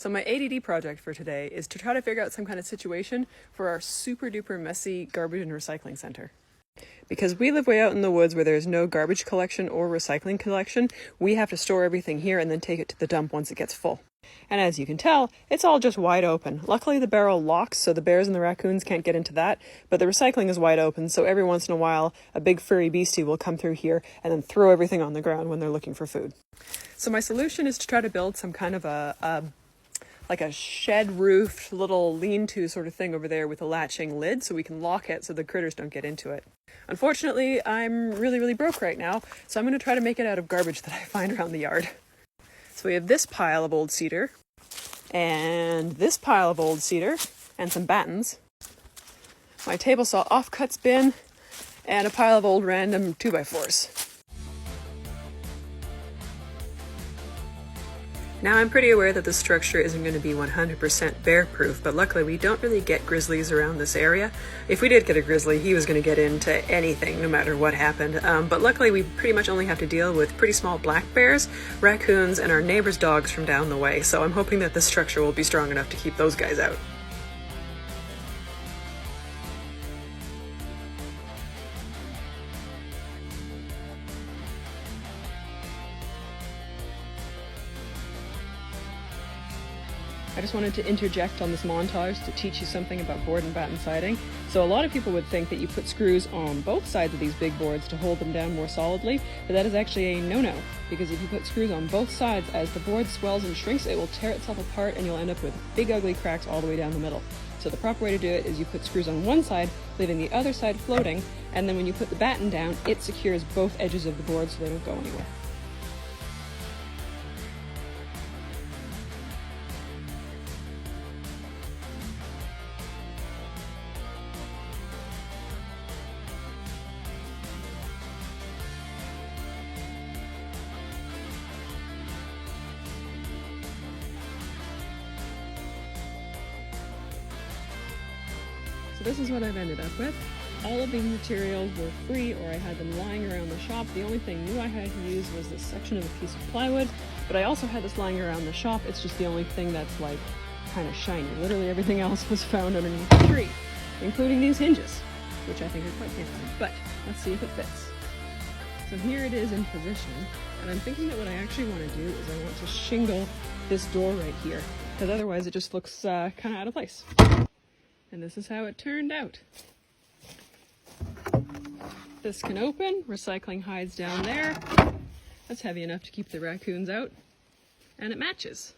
So my ADD project for today is to try to figure out some kind of situation for our super duper messy garbage and recycling center. Because we live way out in the woods where there's no garbage collection or recycling collection, we have to store everything here and then take it to the dump once it gets full. And as you can tell, it's all just wide open. Luckily the barrel locks so the bears and the raccoons can't get into that, but the recycling is wide open, so every once in a while a big furry beastie will come through here and then throw everything on the ground when they're looking for food. So my solution is to try to build some kind of a shed-roofed little lean-to sort of thing over there with a latching lid so we can lock it so the critters don't get into it. Unfortunately, I'm really broke right now, so I'm going to try to make it out of garbage that I find around the yard. So we have this pile of old cedar, and this pile of old cedar, and some battens, my table saw offcuts bin, and a pile of old random 2x4s. Now I'm pretty aware that this structure isn't going to be 100% bear proof, but luckily we don't really get grizzlies around this area. If we did get a grizzly, he was going to get into anything no matter what happened. But luckily we pretty much only have to deal with pretty small black bears, raccoons, and our neighbor's dogs from down the way, so I'm hoping that this structure will be strong enough to keep those guys out. I just wanted to interject on this montage to teach you something about board and batten siding. So a lot of people would think that you put screws on both sides of these big boards to hold them down more solidly, but that is actually a no-no, because if you put screws on both sides, as the board swells and shrinks, it will tear itself apart and you'll end up with big ugly cracks all the way down the middle. So the proper way to do it is you put screws on one side, leaving the other side floating, and then when you put the batten down, it secures both edges of the board so they don't go anywhere. So this is what I've ended up with. All of these materials were free or I had them lying around the shop. The only thing new I had to use was this section of a piece of plywood, but I also had this lying around the shop. It's just the only thing that's like kind of shiny. Literally everything else was found underneath the tree, including these hinges, which I think are quite fancy, but let's see if it fits. So here it is in position, and I'm thinking that what I actually want to do is I want to shingle this door right here, because otherwise it just looks kind of out of place. And this is how it turned out. This can open, recycling hides down there. That's heavy enough to keep the raccoons out, and it matches.